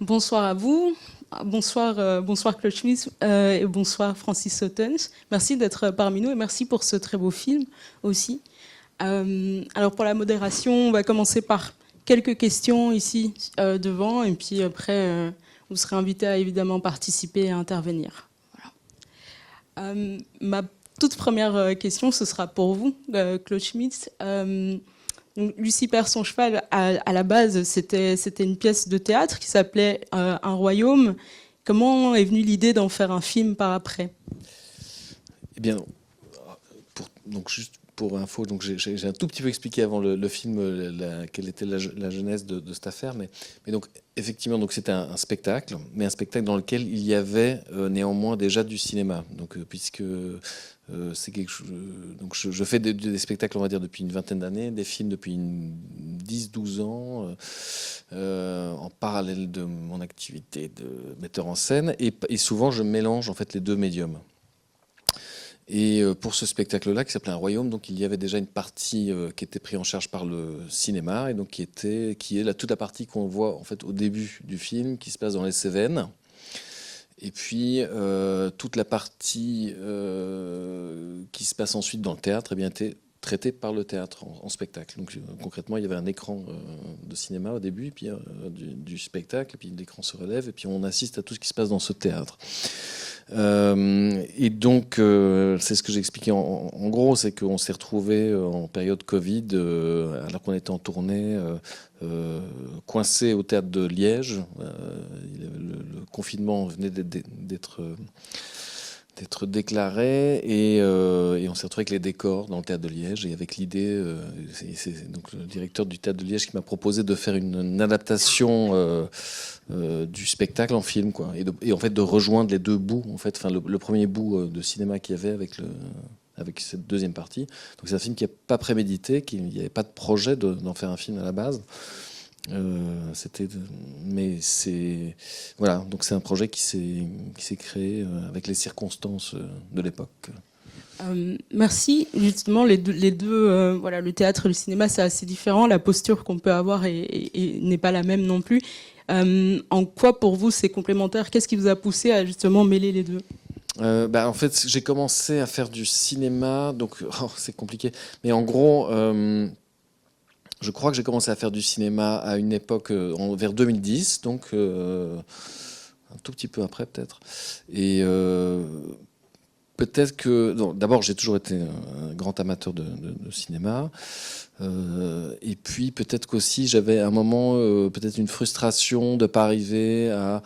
Bonsoir à vous, bonsoir Claude Schmitz et bonsoir Francis Sautens. Merci d'être parmi nous et merci pour ce très beau film aussi. Alors pour la modération, on va commencer par quelques questions ici devant et puis après vous serez invité à évidemment participer et à intervenir. Voilà. Ma toute première question, ce sera pour vous, Claude Schmitz. Donc, Lucie perd son cheval, à la base, c'était une pièce de théâtre qui s'appelait Un royaume. Comment est venue l'idée d'en faire un film par après? Eh bien, donc juste pour info, donc j'ai un tout petit peu expliqué avant le film quelle était la genèse de cette affaire, mais donc effectivement, donc c'était un spectacle, mais un spectacle dans lequel il y avait néanmoins déjà du cinéma. Donc puisque c'est quelque chose, donc je fais des spectacles, on va dire, depuis une vingtaine d'années, des films depuis 10-12 ans, en parallèle de mon activité de metteur en scène, et souvent je mélange en fait les deux médiums. Et pour ce spectacle-là, qui s'appelait Un royaume, donc il y avait déjà une partie qui était prise en charge par le cinéma, et donc qui est toute la partie qu'on voit en fait au début du film, qui se passe dans les Cévennes. Et puis toute la partie qui se passe ensuite dans le théâtre, eh bien, était traitée par le théâtre en spectacle. Donc concrètement, il y avait un écran de cinéma au début, puis du spectacle, et puis l'écran se relève, et puis on assiste à tout ce qui se passe dans ce théâtre. Et donc, c'est ce que j'ai expliqué en gros, c'est qu'on s'est retrouvé en période Covid, alors qu'on était en tournée, coincé au théâtre de Liège. Le confinement venait d'être déclaré, et on s'est retrouvé avec les décors dans le théâtre de Liège, et avec l'idée, c'est donc le directeur du théâtre de Liège qui m'a proposé de faire une adaptation du spectacle en film, quoi, et en fait de rejoindre les deux bouts, en fait, enfin le premier bout de cinéma qu'il y avait avec cette deuxième partie. Donc c'est un film qui n'est pas prémédité, qu'il n'y avait pas de projet d'en faire un film à la base. Mais c'est voilà, donc c'est un projet qui s'est créé avec les circonstances de l'époque. Merci. Justement, les deux voilà, le théâtre et le cinéma, c'est assez différent. La posture qu'on peut avoir n'est pas la même non plus. En quoi, pour vous, c'est complémentaire? Qu'est-ce qui vous a poussé à justement mêler les deux? En fait, j'ai commencé à faire du cinéma, donc c'est compliqué. Mais en gros, je crois que j'ai commencé à faire du cinéma à une époque vers 2010, donc un tout petit peu après peut-être. Et peut-être que d'abord j'ai toujours été un grand amateur de cinéma. Et puis peut-être qu'aussi j'avais à un moment peut-être une frustration de pas arriver à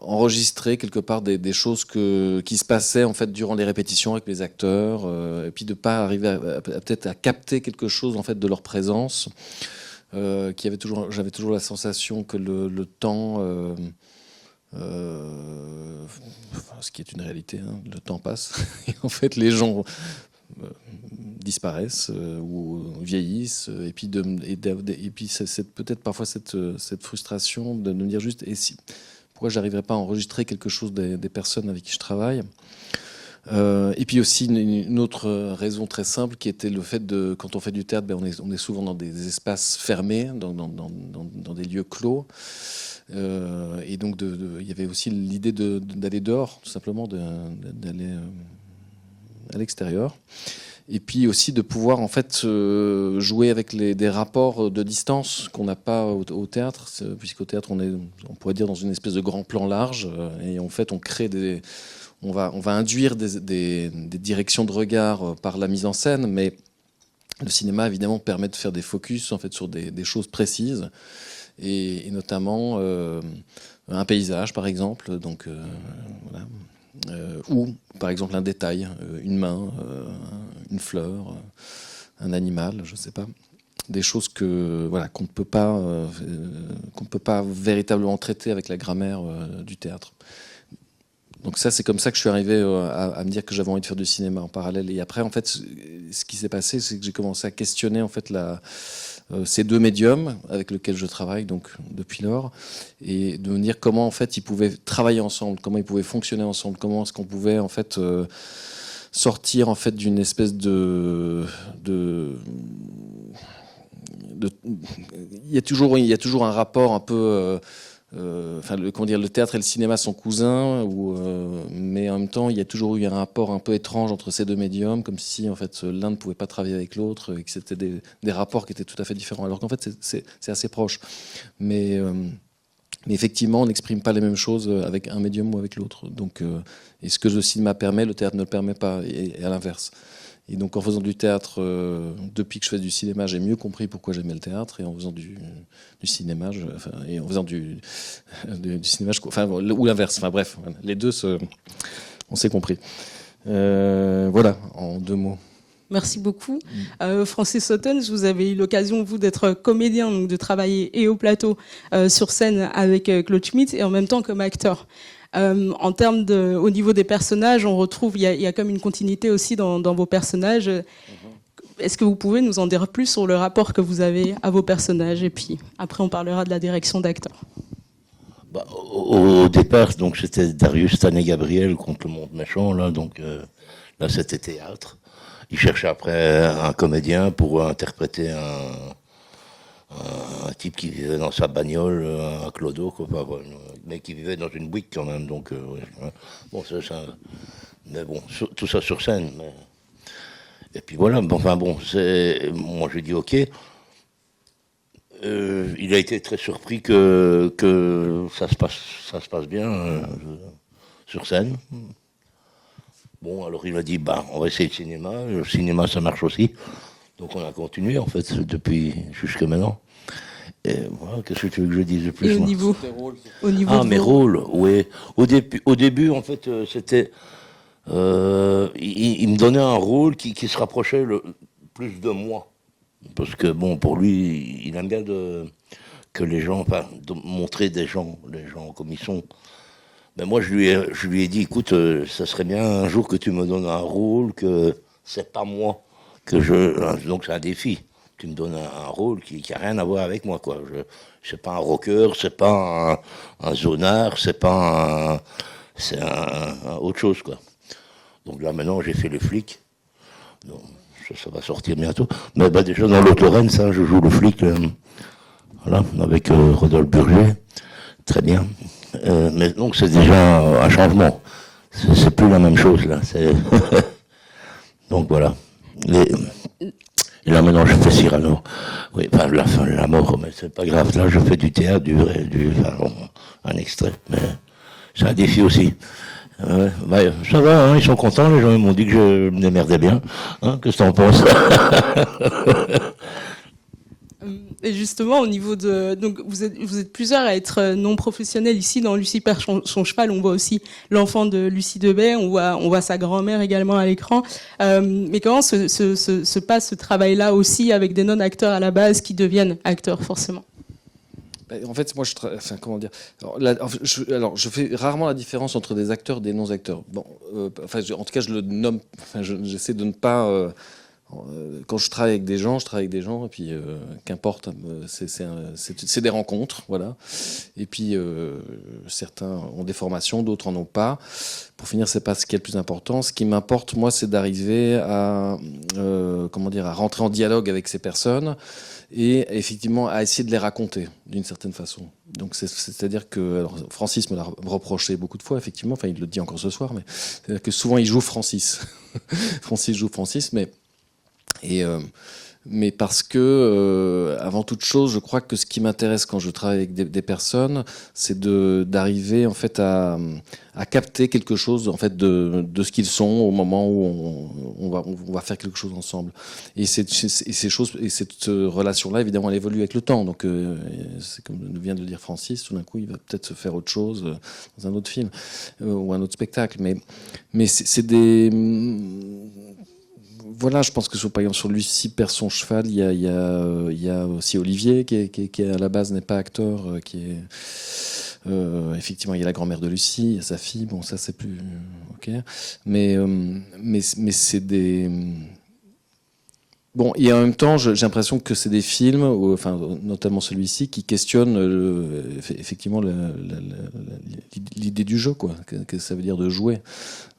enregistrer quelque part des choses qui se passaient en fait durant les répétitions avec les acteurs, et puis de pas arriver peut-être à capter quelque chose en fait de leur présence. J'avais toujours la sensation que le temps, ce qui est une réalité, hein, le temps passe et en fait les gens disparaissent ou vieillissent, et puis c'est peut-être parfois cette frustration de me dire juste, pourquoi j'arriverais pas à enregistrer quelque chose des personnes avec qui je travaille. Et puis aussi une autre raison très simple qui était le fait de, quand on fait du théâtre, on est souvent dans des espaces fermés, dans des lieux clos. Et donc il y avait aussi l'idée d'aller dehors, tout simplement, d'aller à l'extérieur. Et puis aussi de pouvoir en fait jouer avec des rapports de distance qu'on n'a pas au théâtre, puisqu'au théâtre on pourrait dire dans une espèce de grand plan large, et en fait on crée on va induire des directions de regard par la mise en scène, mais le cinéma évidemment permet de faire des focus en fait sur des choses précises, et notamment un paysage par exemple, donc voilà. Ou par exemple un détail, une main, une fleur, un animal, je ne sais pas, des choses qu'on ne peut pas véritablement traiter avec la grammaire du théâtre. Donc ça, c'est comme ça que je suis arrivé à me dire que j'avais envie de faire du cinéma en parallèle. Et après, en fait, ce qui s'est passé, c'est que j'ai commencé à questionner en fait ces deux médiums avec lesquels je travaille donc depuis lors, et de me dire comment en fait ils pouvaient travailler ensemble, comment ils pouvaient fonctionner ensemble, comment est-ce qu'on pouvait en fait sortir en fait d'une espèce il y a toujours un rapport un peu enfin, comment dire, le théâtre et le cinéma sont cousins, mais en même temps, il y a toujours eu un rapport un peu étrange entre ces deux médiums, comme si en fait l'un ne pouvait pas travailler avec l'autre, et que c'était des rapports qui étaient tout à fait différents, alors qu'en fait c'est assez proche. Mais effectivement, on n'exprime pas les mêmes choses avec un médium ou avec l'autre. Donc, et ce que le cinéma permet, le théâtre ne le permet pas, et à l'inverse. Et donc en faisant du théâtre, depuis que je fais du cinéma, j'ai mieux compris pourquoi j'aimais le théâtre. Et en faisant du cinéma, et en faisant du cinéma, ou l'inverse. Enfin bref, les deux, on s'est compris. Voilà, en 2 mots. Merci beaucoup. Francis Ottens, vous avez eu l'occasion, vous, d'être comédien, donc de travailler et au plateau, sur scène avec Claude Schmitt, et en même temps comme acteur. En termes au niveau des personnages, on retrouve, il y a comme une continuité aussi dans vos personnages. Est-ce que vous pouvez nous en dire plus sur le rapport que vous avez à vos personnages? Et puis après, on parlera de la direction d'acteur. Bah, au départ, donc c'était Darius Tané Gabriel contre le monde méchant, là, donc là c'était théâtre. Il cherchait après un comédien pour interpréter un type qui vivait dans sa bagnole, un clodo, quoi, mais qui vivait dans une bouique quand même. Donc, ouais. Bon, mais bon, tout ça sur scène. Mais... Et puis voilà, enfin bon, moi j'ai dit ok. Il a été très surpris que ça se passe bien sur scène. Bon, alors il a dit, on va essayer le cinéma. Le cinéma, ça marche aussi. Donc on a continué, en fait, depuis jusqu'à maintenant. Et voilà, qu'est-ce que tu veux que je dise de plus? Et au niveau mes rôles, oui. Au début, en fait, c'était... il me donnait un rôle qui se rapprochait plus de moi. Parce que, bon, pour lui, il aime bien que les gens... Enfin, de montrer les gens comme ils sont. Mais moi, je lui ai dit, écoute, ça serait bien un jour que tu me donnes un rôle que c'est pas moi. Donc c'est un défi. Tu me donnes un rôle qui a rien à voir avec moi, quoi. C'est pas un rocker, c'est pas un zonard, c'est autre chose, quoi. Donc là, maintenant, j'ai fait le flic. Donc, ça va sortir bientôt. Mais déjà, dans l'autre Lorraine, ça, je joue le flic, voilà, avec Rodolphe Burger. Très bien. Mais donc, c'est déjà un changement. C'est plus la même chose, là. Donc, voilà. Et là, maintenant, je fais Cyrano. Oui, enfin, la mort, mais c'est pas grave. Là, je fais du théâtre, un extrait. Mais c'est un défi aussi. Ça va, hein, ils sont contents, les gens m'ont dit que je me démerdais bien. Hein, qu'est-ce que t'en penses? Et justement, au niveau donc vous êtes plusieurs à être non professionnels ici dans Lucie perd son cheval. On voit aussi l'enfant de Lucie Debay, on voit sa grand-mère également à l'écran. Mais comment se passe ce travail-là aussi avec des non-acteurs à la base qui deviennent acteurs forcément? En fait, moi, comment dire. Je fais rarement la différence entre des acteurs et des non-acteurs. Bon, en tout cas, je le nomme. J'essaie de ne pas. Quand je travaille avec des gens, et puis qu'importe, c'est des rencontres, voilà. Et puis certains ont des formations, d'autres en ont pas. Pour finir, c'est pas ce qui est le plus important. Ce qui m'importe, moi, c'est d'arriver à à rentrer en dialogue avec ces personnes et effectivement à essayer de les raconter d'une certaine façon. Donc c'est-à-dire que alors, Francis me l'a reproché beaucoup de fois, effectivement. Enfin, il le dit encore ce soir, mais c'est-à-dire que souvent il joue Francis. Francis joue Francis, mais parce que, avant toute chose, je crois que ce qui m'intéresse quand je travaille avec des personnes, c'est d'arriver en fait à capter quelque chose en fait de ce qu'ils sont au moment où on va faire quelque chose ensemble. Et ces choses et cette relation-là, évidemment, elle évolue avec le temps. Donc, c'est comme vient de le dire Francis, tout d'un coup, il va peut-être se faire autre chose dans un autre film ou un autre spectacle. Mais c'est des voilà, je pense que par exemple sur Lucie perd son cheval, il y a aussi Olivier qui à la base n'est pas acteur, effectivement il y a la grand-mère de Lucie, il y a sa fille, bon ça c'est plus ok, mais c'est des bon, et en même temps, j'ai l'impression que c'est des films, enfin, notamment celui-ci, qui questionnent effectivement l'idée du jeu, quoi, que ça veut dire de jouer.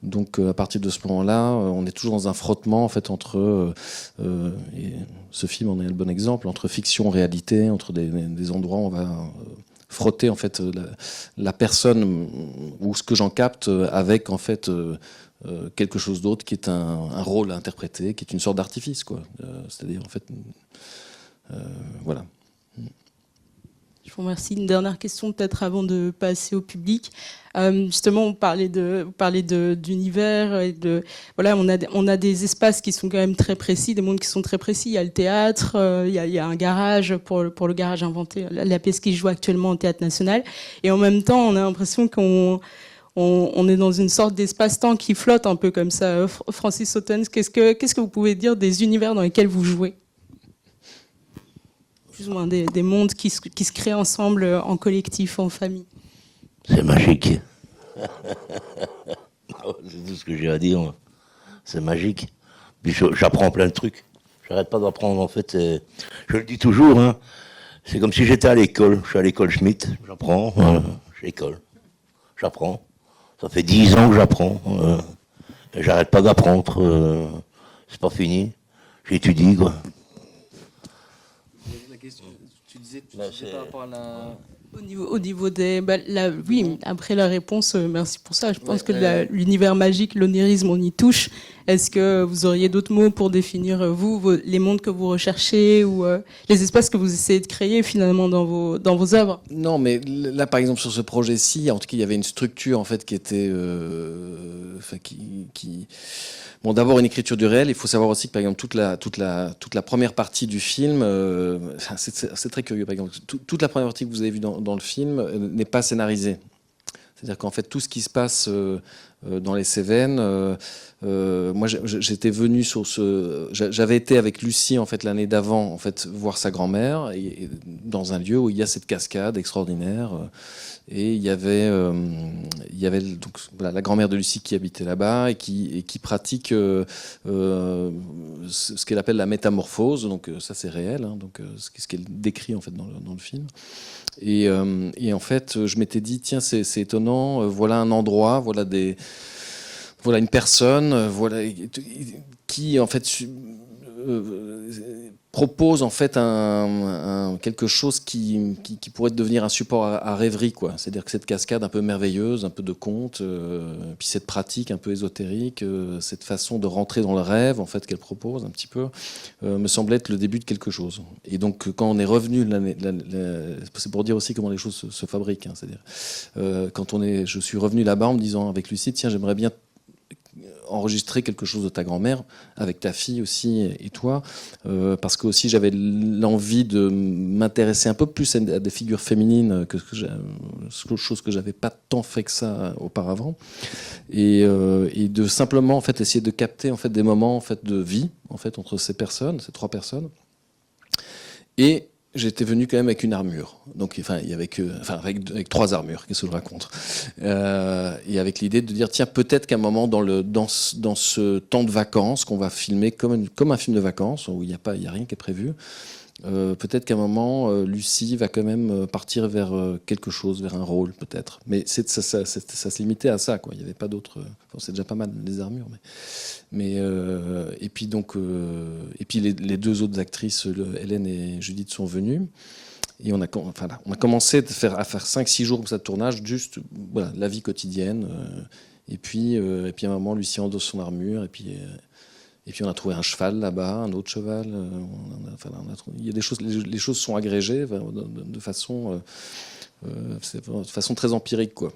Donc, à partir de ce moment-là, on est toujours dans un frottement, en fait, entre et ce film en est le bon exemple, entre fiction et réalité, entre des endroits où on va frotter en fait la personne ou ce que j'en capte avec en fait quelque chose d'autre qui est un rôle à interpréter, qui est une sorte d'artifice, quoi. C'est-à-dire en fait, voilà. Je vous remercie. Une dernière question peut-être avant de passer au public. Justement, on parlait d'univers et voilà, on a des espaces qui sont quand même très précis, des mondes qui sont très précis. Il y a le théâtre, il y a un garage pour le garage inventé, la pièce qui joue actuellement au Théâtre National. Et en même temps, on a l'impression qu'on est dans une sorte d'espace-temps qui flotte un peu comme ça. Francis Hauttens, qu'est-ce que vous pouvez dire des univers dans lesquels vous jouez? Plus ou moins des mondes qui se créent ensemble, en collectif, en famille. C'est magique. C'est tout ce que j'ai à dire. C'est magique. Puis j'apprends plein de trucs. J'arrête pas d'apprendre, en fait. Je le dis toujours, hein. C'est comme si j'étais à l'école. Je suis à l'école Schmitt. J'apprends. J'école. J'apprends. Ça fait 10 ans que j'apprends. Et j'arrête pas d'apprendre. C'est pas fini. J'étudie, quoi. Tu disais par rapport à la... Au niveau des... oui, après la réponse, merci pour ça. Je pense que l'univers magique, l'onirisme, on y touche. Est-ce que vous auriez d'autres mots pour définir, les mondes que vous recherchez ou les espaces que vous essayez de créer finalement dans vos œuvres? Non, mais là, par exemple, sur ce projet-ci, en tout cas, il y avait une structure en fait qui était... Bon, d'abord une écriture du réel. Il faut savoir aussi que par exemple toute la première partie du film, c'est très curieux. Par exemple, toute la première partie que vous avez vue dans le film n'est pas scénarisée. C'est-à-dire qu'en fait tout ce qui se passe dans les Cévennes, moi j'étais venu j'avais été avec Lucie en fait l'année d'avant en fait voir sa grand-mère et dans un lieu où il y a cette cascade extraordinaire. Et il y avait donc voilà, la grand-mère de Lucie qui habitait là-bas et qui pratique ce qu'elle appelle la métamorphose. Donc ça c'est réel, hein, donc ce qu'elle décrit en fait dans le film. Et en fait, je m'étais dit tiens c'est étonnant. Voilà un endroit, voilà une personne, voilà qui en fait propose en fait quelque chose qui pourrait devenir un support à rêverie, quoi. C'est-à-dire que cette cascade un peu merveilleuse, un peu de conte, puis cette pratique un peu ésotérique, cette façon de rentrer dans le rêve en fait qu'elle propose un petit peu, me semblait être le début de quelque chose. Et donc quand on est revenu, c'est pour dire aussi comment les choses se fabriquent, hein, c'est-à-dire je suis revenu là-bas en me disant avec Lucie, tiens, j'aimerais bien enregistrer quelque chose de ta grand-mère avec ta fille aussi et toi, parce que aussi j'avais l'envie de m'intéresser un peu plus à des figures féminines chose que j'avais pas tant fait que ça auparavant, et de simplement en fait essayer de capter en fait des moments en fait de vie en fait entre ces trois personnes. Et j'étais venu quand même avec une armure, donc avec 3 armures, qu'est-ce que je raconte, et avec l'idée de dire tiens peut-être qu'à un moment dans ce temps de vacances qu'on va filmer comme un film de vacances où il y a rien qui est prévu, peut-être qu'à un moment Lucie va quand même partir vers quelque chose, vers un rôle peut-être, mais ça se limitait à ça, quoi. Il n'y avait pas d'autres. C'est déjà pas mal les armures, mais et puis donc les 2 autres actrices, Hélène et Judith, sont venues et on a commencé à faire 5-6 jours comme ça de tournage, juste voilà la vie quotidienne, et puis à un moment Lucie endosse son armure et puis on a trouvé un cheval là-bas, un autre cheval. Il y a des choses, les choses sont agrégées de façon très empirique, quoi.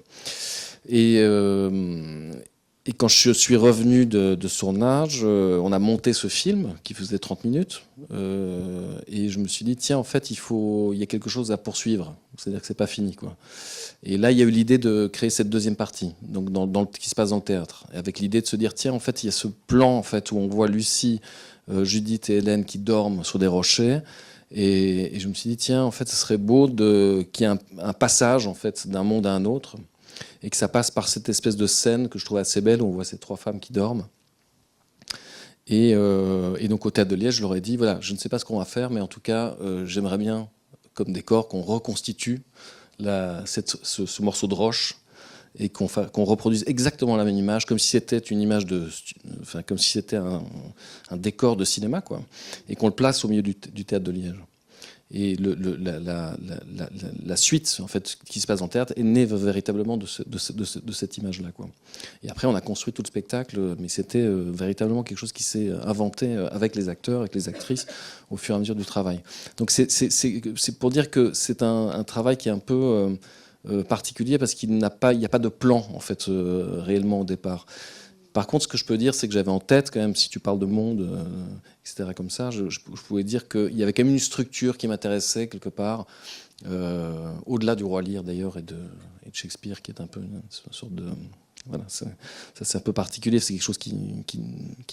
Et quand je suis revenu de ce tournage, on a monté ce film qui faisait 30 minutes, et je me suis dit tiens en fait il y a quelque chose à poursuivre, c'est-à-dire que c'est pas fini, quoi. Et là il y a eu l'idée de créer cette deuxième partie, donc qui se passe dans le théâtre, avec l'idée de se dire tiens en fait il y a ce plan en fait où on voit Lucie, Judith et Hélène qui dorment sur des rochers. Et je me suis dit tiens en fait ce serait beau qu'il y ait un passage en fait d'un monde à un autre, et que ça passe par cette espèce de scène que je trouvais assez belle où on voit ces 3 femmes qui dorment. Et donc au Théâtre de Liège, je leur ai dit voilà, je ne sais pas ce qu'on va faire, mais en tout cas j'aimerais bien comme décor qu'on reconstitue ce morceau de roche et qu'on reproduise exactement la même image, comme si c'était une image comme si c'était un décor de cinéma, quoi, et qu'on le place au milieu du Théâtre de Liège. Et la suite, en fait, qui se passe en théâtre est née véritablement de cette image-là, quoi. Et après, on a construit tout le spectacle, mais c'était véritablement quelque chose qui s'est inventé avec les acteurs, avec les actrices, au fur et à mesure du travail. Donc c'est pour dire que c'est un travail qui est un peu particulier parce qu'il n'y a pas de plan, en fait, réellement au départ. Par contre, ce que je peux dire, c'est que j'avais en tête, quand même, si tu parles de monde, etc., comme ça, je pouvais dire qu'il y avait quand même une structure qui m'intéressait quelque part, au-delà du Roi Lear d'ailleurs et de Shakespeare, qui est un peu une sorte de... Voilà, ça c'est un peu particulier, c'est quelque chose qui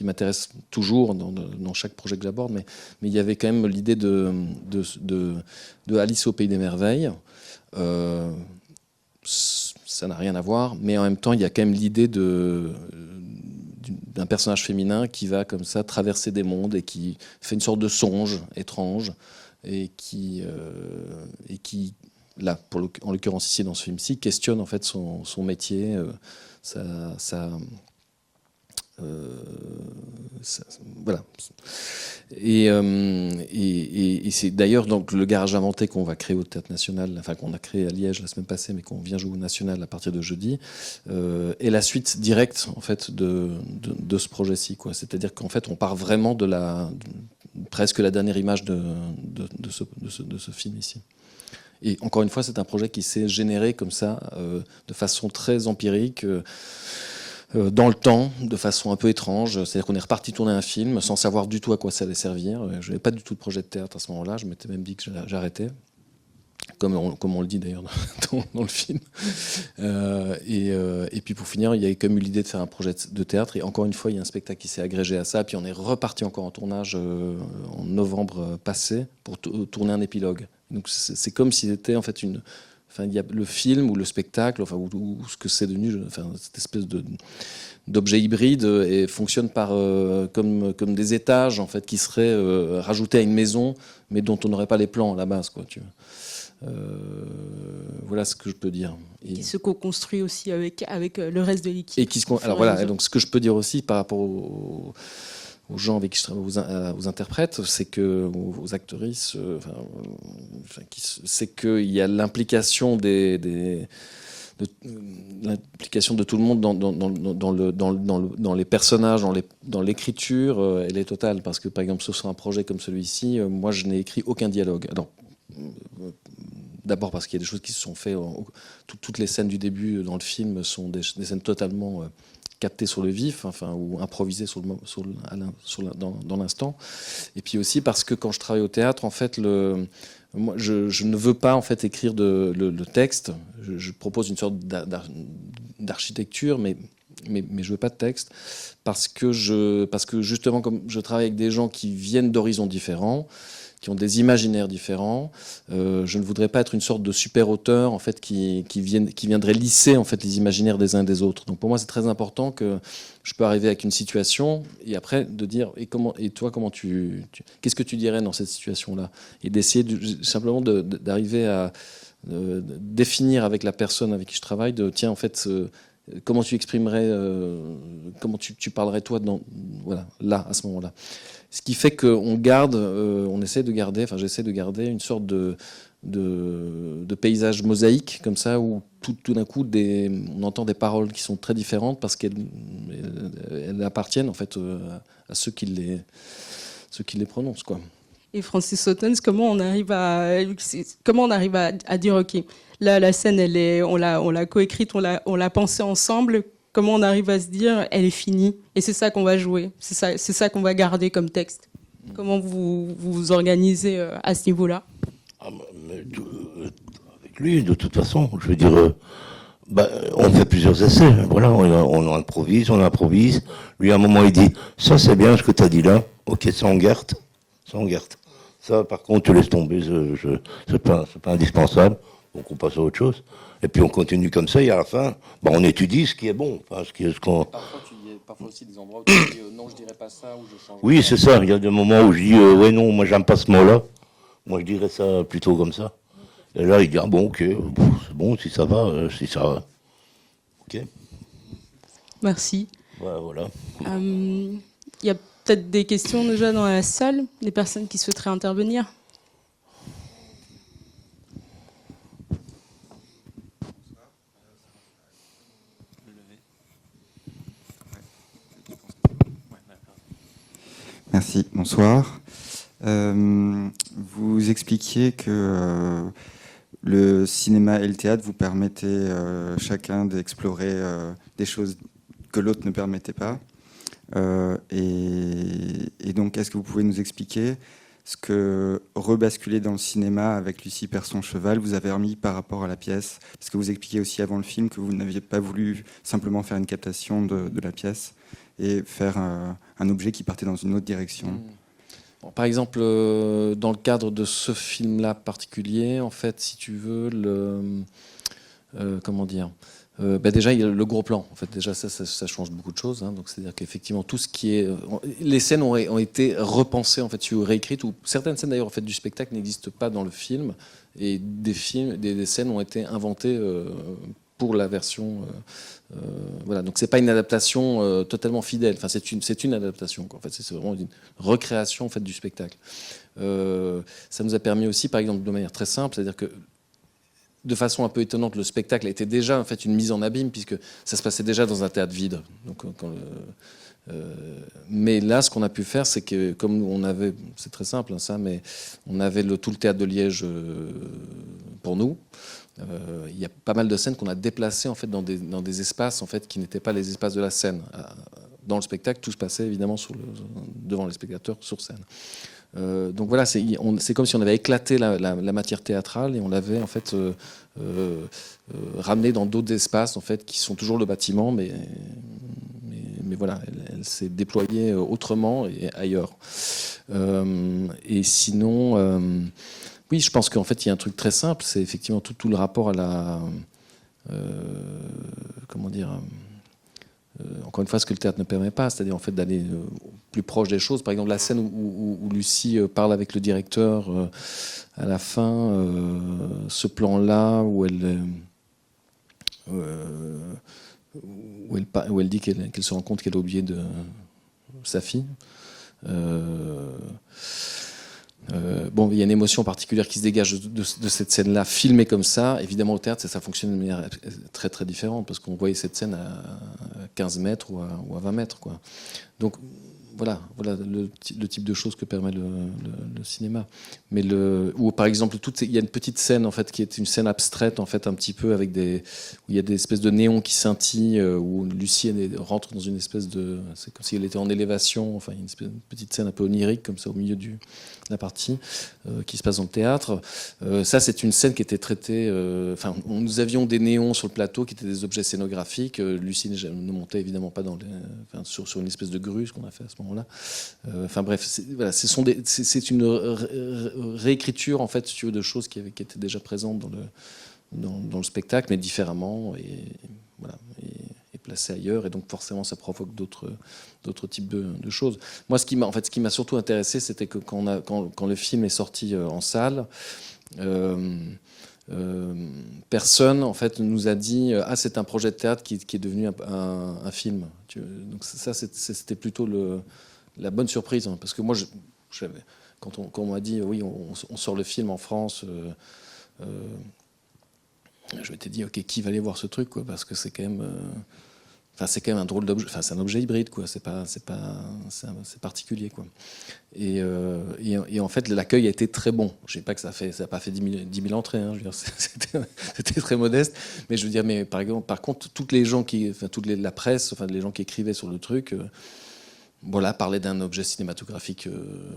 m'intéresse toujours dans chaque projet que j'aborde, mais il y avait quand même l'idée de Alice au Pays des Merveilles. Ça n'a rien à voir, mais en même temps, il y a quand même l'idée d'un personnage féminin qui va comme ça traverser des mondes et qui fait une sorte de songe étrange et qui là, en l'occurrence ici dans ce film-ci, questionne en fait son métier, voilà. Et c'est d'ailleurs donc le Garage Inventé qu'on va créer au Théâtre National, enfin qu'on a créé à Liège la semaine passée, mais qu'on vient jouer au National à partir de jeudi, est la suite directe en fait de ce projet-ci, quoi. C'est-à-dire qu'en fait on part vraiment de presque la dernière image de ce film ici. Et encore une fois, c'est un projet qui s'est généré comme ça, de façon très empirique. Dans le temps, de façon un peu étrange. C'est-à-dire qu'on est reparti tourner un film sans savoir du tout à quoi ça allait servir. Je n'avais pas du tout de projet de théâtre à ce moment-là. Je m'étais même dit que j'arrêtais, comme on le dit d'ailleurs dans le film. Et puis pour finir, il y avait quand même eu l'idée de faire un projet de théâtre. Et encore une fois, il y a un spectacle qui s'est agrégé à ça. Puis on est reparti encore en tournage en novembre passé pour tourner un épilogue. Donc c'est comme s'il était en fait Enfin, il y a le film ou le spectacle, enfin, ou ce que c'est devenu, enfin, cette espèce d'objet hybride et fonctionne comme des étages en fait qui seraient rajoutés à une maison, mais dont on n'aurait pas les plans à la base, quoi. Voilà ce que je peux dire. Et qui se co-construit aussi avec le reste de l'équipe. Alors voilà. Et donc ce que je peux dire aussi par rapport aux gens avec qui je travaille, aux interprètes, c'est que aux actrices, c'est qu'il y a l'implication l'implication de tout le monde dans les personnages, dans l'écriture, elle est totale. Parce que par exemple, sur un projet comme celui-ci, moi je n'ai écrit aucun dialogue. Alors, d'abord parce qu'il y a des choses qui se sont faites. Toutes les scènes du début dans le film sont des scènes totalement captées sur le vif, enfin, ou improvisées dans l'instant. Et puis aussi parce que quand je travaille au théâtre, en fait, moi, je ne veux pas en fait écrire le texte. Je propose une sorte d'architecture, mais je veux pas de texte parce que justement, comme je travaille avec des gens qui viennent d'horizons différents, qui ont des imaginaires différents, je ne voudrais pas être une sorte de super auteur en fait qui viendrait lisser en fait les imaginaires des uns et des autres. Donc pour moi c'est très important que je peux arriver avec une situation et après de dire et toi comment qu'est-ce que tu dirais dans cette situation-là, et d'essayer simplement d'arriver à définir avec la personne avec qui je travaille tiens en fait comment tu exprimerais, comment tu parlerais toi voilà, là à ce moment-là. Ce qui fait qu'on garde, j'essaie de garder une sorte de paysage mosaïque comme ça où tout d'un coup on entend des paroles qui sont très différentes parce qu'elles appartiennent en fait à ceux qui les prononcent, quoi. Et Francis Haughton, comment on arrive à dire ok, là la scène on l'a coécrite, on l'a pensée ensemble. Comment on arrive à se dire elle est finie et c'est ça qu'on va jouer, c'est ça qu'on va garder comme texte. Comment vous vous organisez à ce niveau-là? Avec lui, de toute façon, je veux dire, on fait plusieurs essais. Voilà, on improvise. Lui, à un moment, il dit ça, c'est bien ce que tu as dit là. Ok, ça on garde. Ça, par contre, tu laisses tomber. C'est pas indispensable. Donc on passe à autre chose. Et puis on continue comme ça, et à la fin, on étudie ce qui est bon. Enfin, Parfois aussi des endroits où tu dis non, je dirais pas ça, ou je change. Oui, c'est ça. Il y a des moments où je dis ouais, non, moi j'aime pas ce mot-là. Moi je dirais ça plutôt comme ça. Et là, il dit bon, ok, c'est bon, si ça va. Ok. Merci. Voilà. Il y a peut-être des questions déjà dans la salle, des personnes qui souhaiteraient intervenir. Merci, bonsoir. Vous expliquiez que le cinéma et le théâtre vous permettaient chacun d'explorer des choses que l'autre ne permettait pas. Et donc, est-ce que vous pouvez nous expliquer ce que rebasculer dans le cinéma avec Lucie Persson-Cheval vous avez remis par rapport à la pièce? Parce que vous expliquiez aussi avant le film que vous n'aviez pas voulu simplement faire une captation de la pièce et faire un objet qui partait dans une autre direction. Bon, par exemple, dans le cadre de ce film-là particulier, en fait, si tu veux, comment dire, déjà il y a le gros plan. En fait, déjà ça change beaucoup de choses. Hein. Donc c'est-à-dire qu'effectivement tout ce qui est, les scènes ont été repensées en fait, ou réécrites. Ou certaines scènes d'ailleurs en fait du spectacle n'existent pas dans le film, et des scènes ont été inventées pour la version. Voilà, donc c'est pas une adaptation totalement fidèle. Enfin, c'est une adaptation. Quoi. En fait, c'est vraiment une recréation en fait du spectacle. Ça nous a permis aussi, par exemple, de manière très simple, c'est-à-dire que de façon un peu étonnante, le spectacle était déjà en fait une mise en abîme puisque ça se passait déjà dans un théâtre vide. Donc, mais là, ce qu'on a pu faire, c'est que comme on avait, c'est très simple hein, ça, mais on avait tout le théâtre de Liège pour nous. Il y a pas mal de scènes qu'on a déplacées en fait dans des espaces en fait qui n'étaient pas les espaces de la scène. Dans le spectacle, tout se passait évidemment devant les spectateurs sur scène. Donc voilà, c'est comme si on avait éclaté la matière théâtrale et on l'avait en fait ramenée dans d'autres espaces en fait qui sont toujours le bâtiment, mais voilà, elle s'est déployée autrement et ailleurs. Et sinon, oui, je pense qu'en fait il y a un truc très simple, c'est effectivement tout le rapport à la, comment dire. Encore une fois, ce que le théâtre ne permet pas, c'est-à-dire en fait d'aller plus proche des choses. Par exemple, la scène où Lucie parle avec le directeur à la fin, ce plan-là où elle dit qu'elle se rend compte qu'elle a oublié de sa fille. Bon, il y a une émotion particulière qui se dégage de cette scène-là, filmée comme ça. Évidemment, au théâtre, ça fonctionne de manière très très différente parce qu'on voyait cette scène à 15 mètres ou à 20 mètres, quoi. Donc voilà le type de choses que permet le cinéma. Mais ou par exemple, il y a une petite scène en fait qui est une scène abstraite en fait un petit peu où il y a des espèces de néons qui scintillent, où Lucie rentre dans une espèce de, c'est comme si elle était en élévation. Enfin, il y a une petite scène un peu onirique comme ça au milieu de la partie qui se passe dans le théâtre. Ça, c'est une scène qui était traitée. Enfin, nous avions des néons sur le plateau qui étaient des objets scénographiques. Lucie ne montait évidemment pas sur une espèce de grue, ce qu'on a fait à ce moment-là. Enfin bref, c'est une réécriture en fait, si tu veux, de choses qui étaient déjà présentes dans le spectacle, mais différemment et placées ailleurs. Et donc forcément, ça provoque d'autres types de choses. Moi, ce qui m'a surtout intéressé, c'était que quand le film est sorti en salle. Personne en fait nous a dit c'est un projet de théâtre qui est devenu un film. Donc ça c'était plutôt la bonne surprise, hein, parce que moi quand on m'a dit oui on sort le film en France, je m'étais dit ok, qui va aller voir ce truc, quoi, parce que c'est quand même c'est quand même un drôle d'objet. Enfin, c'est un objet hybride, quoi. C'est particulier, quoi. Et en fait, l'accueil a été très bon. Je sais pas que ça a pas fait 10 000 entrées. Hein, je veux dire, c'était très modeste. Mais je veux dire, par contre, toutes les gens la presse, enfin, les gens qui écrivaient sur le truc, parlaient d'un objet cinématographique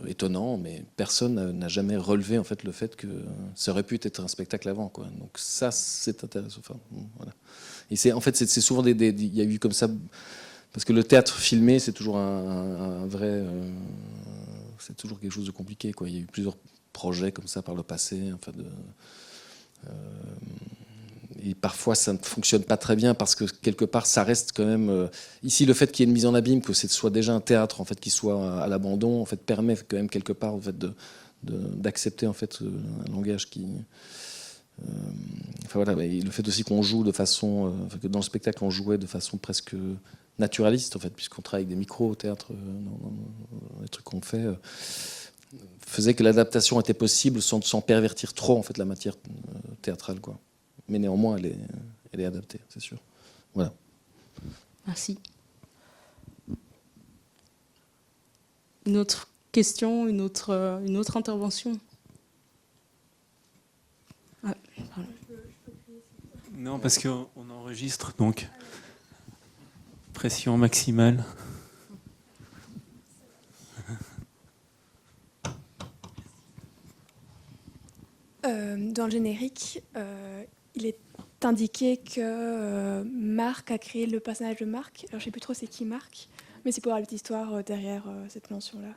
étonnant, mais personne n'a jamais relevé en fait le fait que ça aurait pu être un spectacle avant, quoi. Donc ça, c'est intéressant. Enfin, voilà. Et c'est souvent il y a eu comme ça, parce que le théâtre filmé, c'est toujours un vrai, c'est toujours quelque chose de compliqué, quoi. Il y a eu plusieurs projets comme ça par le passé, enfin et parfois ça ne fonctionne pas très bien parce que quelque part ça reste quand même ici le fait qu'il y ait une mise en abîme, que ce soit déjà un théâtre en fait qui soit à l'abandon, en fait permet quand même quelque part en fait d'accepter en fait un langage qui enfin voilà, et le fait aussi qu'on joue de façon que dans le spectacle on jouait de façon presque naturaliste en fait, puisqu'on travaille avec des micros au théâtre, dans les trucs qu'on fait, faisait que l'adaptation était possible sans pervertir trop en fait la matière théâtrale, quoi. Mais néanmoins elle est adaptée, c'est sûr. Voilà. Merci. Une autre question, une autre intervention? Ah, pardon. Non, parce qu'on enregistre, donc pression maximale. Dans le générique, il est indiqué que Marc a créé le personnage de Marc. Alors je ne sais plus trop c'est qui Marc, mais c'est pour avoir l'histoire derrière cette mention-là.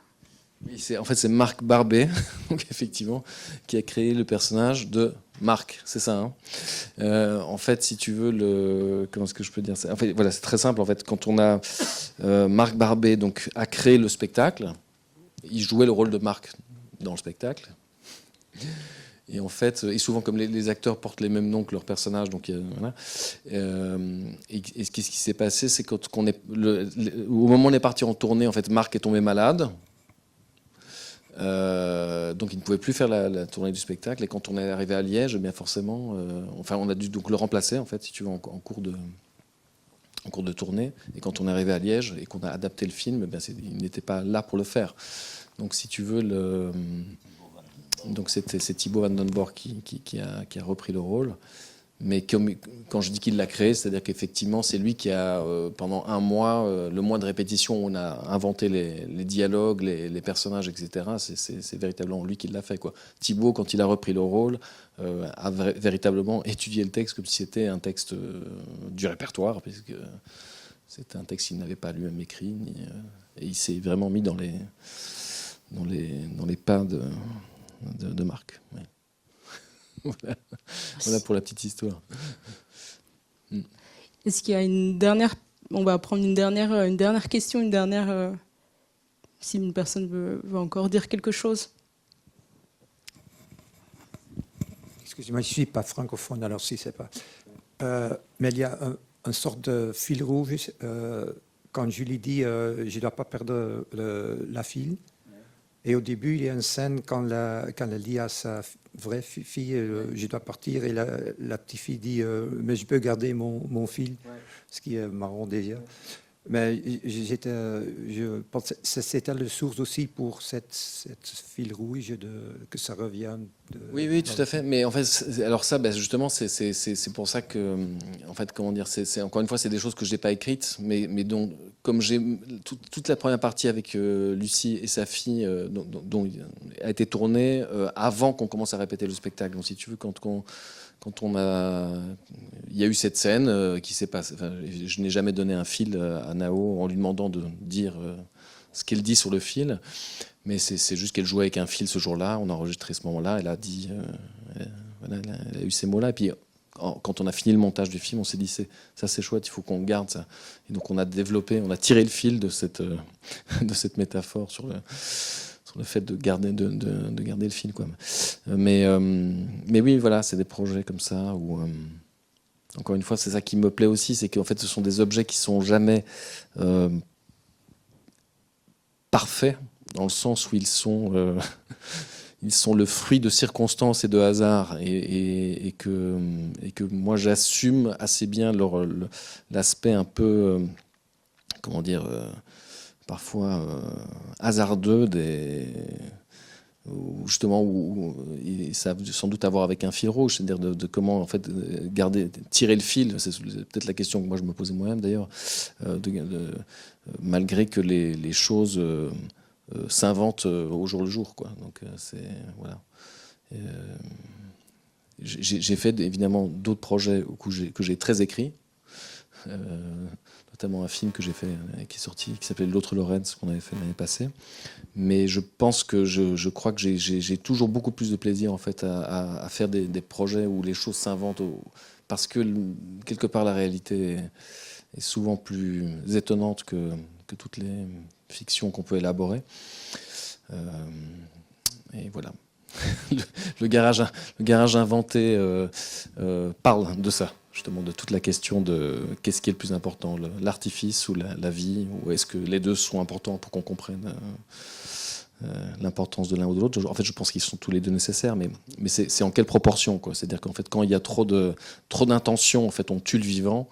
Oui, c'est Marc Barbet, donc effectivement, qui a créé le personnage de Marc, c'est ça. Hein. En fait, si tu veux, comment est-ce que je peux dire ça? En fait, voilà, c'est très simple. En fait, quand on a Marc Barbet donc a créé le spectacle, il jouait le rôle de Marc dans le spectacle. Et en fait, et souvent comme les acteurs portent les mêmes noms que leurs personnages, donc voilà. Et qu'est-ce qui s'est passé, c'est au moment où on est parti en tournée, en fait, Marc est tombé malade. Donc il ne pouvait plus faire la tournée du spectacle, et quand on est arrivé à Liège, bien forcément, on a dû donc le remplacer en fait, si tu veux, en cours de tournée. Et quand on est arrivé à Liège et qu'on a adapté le film, il n'était pas là pour le faire. Donc si tu veux, c'est Thibaut Van Den Borg qui a repris le rôle. Mais quand je dis qu'il l'a créé, c'est-à-dire qu'effectivement, c'est lui qui a, pendant un mois, le mois de répétition où on a inventé les dialogues, les personnages, etc., c'est véritablement lui qui l'a fait, quoi. Thibaut, quand il a repris le rôle, a véritablement étudié le texte comme si c'était un texte du répertoire, puisque c'était un texte qu'il n'avait pas lui-même écrit, et il s'est vraiment mis dans les pas de Marc. Ouais. Voilà pour la petite histoire. Est-ce qu'il y a une dernière... On va prendre une dernière question, si une personne veut encore dire quelque chose. Excusez-moi, je ne suis pas francophone, alors si c'est pas... mais il y a une sorte de fil rouge. Quand Julie dit je ne dois pas perdre la fille. Et au début, il y a une scène quand elle dit à sa vraie fille je dois partir, et la petite fille dit mais je peux garder mon fil, ouais. Ce qui est marrant déjà. Mais je pense que c'était la source aussi pour cette fil rouge que ça revienne. Oui, tout à fait. Mais en fait, alors ça, justement, c'est pour ça que, en fait, comment dire, c'est encore une fois, c'est des choses que je n'ai pas écrites, mais dont, comme j'ai toute la première partie avec Lucie et sa fille, dont a été tournée avant qu'on commence à répéter le spectacle. Donc, si tu veux, il y a eu cette scène qui s'est passée. Enfin, je n'ai jamais donné un fil à Nao en lui demandant de dire ce qu'elle dit sur le fil, mais c'est juste qu'elle jouait avec un fil ce jour-là. On a enregistré ce moment-là. Elle a dit, voilà, elle a eu ces mots-là. Et puis quand on a fini le montage du film, on s'est dit ça c'est chouette, il faut qu'on garde ça. Et donc on a tiré le fil de cette métaphore sur le fait de garder le fil, quoi. Mais oui, voilà, c'est des projets comme ça où encore une fois, c'est ça qui me plaît aussi, c'est qu'en fait ce sont des objets qui sont jamais parfaits, dans le sens où ils sont le fruit de circonstances et de hasards, et que moi j'assume assez bien l'aspect un peu comment dire parfois hasardeux où ça a sans doute à voir avec un fil rouge, c'est-à-dire de comment en fait tirer le fil. C'est peut-être la question que moi je me posais moi-même d'ailleurs, malgré que les choses s'inventent au jour le jour, quoi. Donc voilà. J'ai fait évidemment d'autres projets que j'ai très écrits. Notamment un film que j'ai fait, qui est sorti, qui s'appelait L'autre Lorenz, qu'on avait fait l'année passée. Mais je pense que je crois que j'ai toujours beaucoup plus de plaisir en fait à faire des projets où les choses s'inventent, parce que quelque part la réalité est souvent plus étonnante que toutes les fictions qu'on peut élaborer. Et voilà. Le garage inventé parle de ça, justement, de toute la question de qu'est-ce qui est le plus important, l'artifice ou la vie, ou est-ce que les deux sont importants pour qu'on comprenne l'importance de l'un ou de l'autre. En fait, je pense qu'ils sont tous les deux nécessaires, mais c'est en quelle proportion, quoi. C'est-à-dire qu'en fait, quand il y a trop d'intention, en fait, on tue le vivant,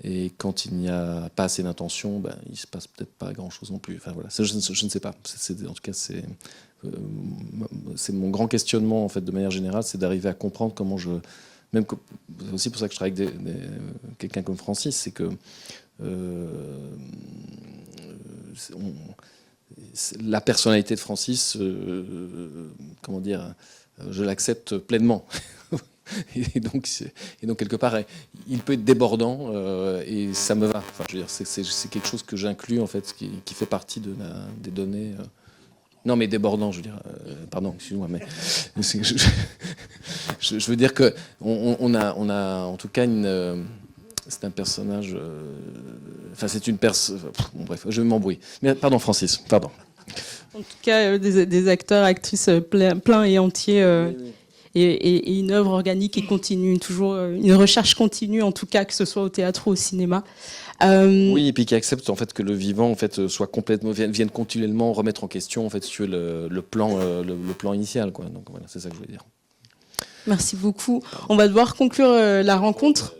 Et quand il n'y a pas assez d'intention, ben, il se passe peut-être pas grand-chose non plus. Enfin voilà, ça, je ne sais pas. En tout cas, c'est mon grand questionnement en fait, de manière générale, c'est d'arriver à comprendre comment c'est aussi pour ça que je travaille avec quelqu'un comme Francis, c'est que la personnalité de Francis, comment dire, je l'accepte pleinement. Et donc quelque part, il peut être débordant et ça me va. Enfin, je veux dire, c'est quelque chose que j'inclus en fait, qui fait partie des données. Non, mais débordant, je veux dire. Pardon, excuse-moi, mais je veux dire que on a en tout cas c'est un personnage. Enfin, c'est une personne. Bon, bref, je m'embrouille. Mais pardon, Francis. Pardon. En tout cas, des acteurs, actrices pleins et entiers. Et une œuvre organique et continue, toujours une recherche continue, en tout cas, que ce soit au théâtre ou au cinéma. Oui, et puis qui accepte en fait que le vivant en fait soit complètement vienne continuellement remettre en question en fait sur le plan initial, quoi. Donc voilà, c'est ça que je voulais dire. Merci beaucoup. On va devoir conclure la rencontre.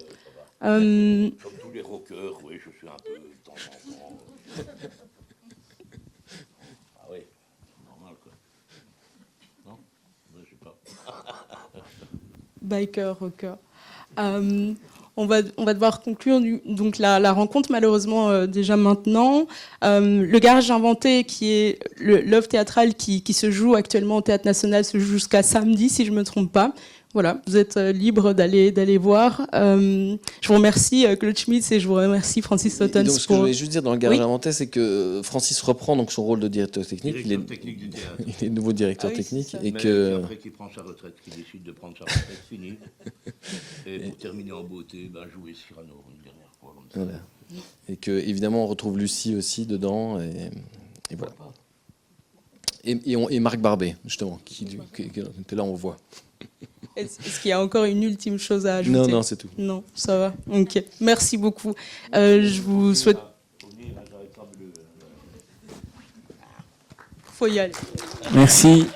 Comme tous les rockers, oui, je suis un peu de temps en temps. Ah oui, normal quoi. Non, je sais pas. Biker, rocker. On va devoir conclure donc la rencontre, malheureusement, déjà maintenant. Le Garage Inventé, qui est l'œuvre théâtrale qui se joue actuellement au Théâtre National, se joue jusqu'à samedi, si je ne me trompe pas. Voilà, vous êtes libre d'aller voir. Je vous remercie, Claude Schmitz, et je vous remercie, Francis Sottens. Donc, ce que je voulais juste dire dans le Garage Inventé, c'est que Francis reprend donc son rôle de directeur technique. Directeur technique du théâtre. Il est nouveau directeur technique. Et Mais que... après qu'il prend sa retraite, qu'il décide de prendre sa retraite, fini. Et pour terminer en beauté, jouer Cyrano une dernière fois. Comme ça. Voilà. Et que, évidemment, on retrouve Lucie aussi dedans. Et voilà. Et Marc Barbet, justement, qui est là, on voit. Est-ce qu'il y a encore une ultime chose à ajouter? Non, c'est tout. Non, ça va. Ok. Merci beaucoup. Je vous souhaite... Faut y aller. Merci.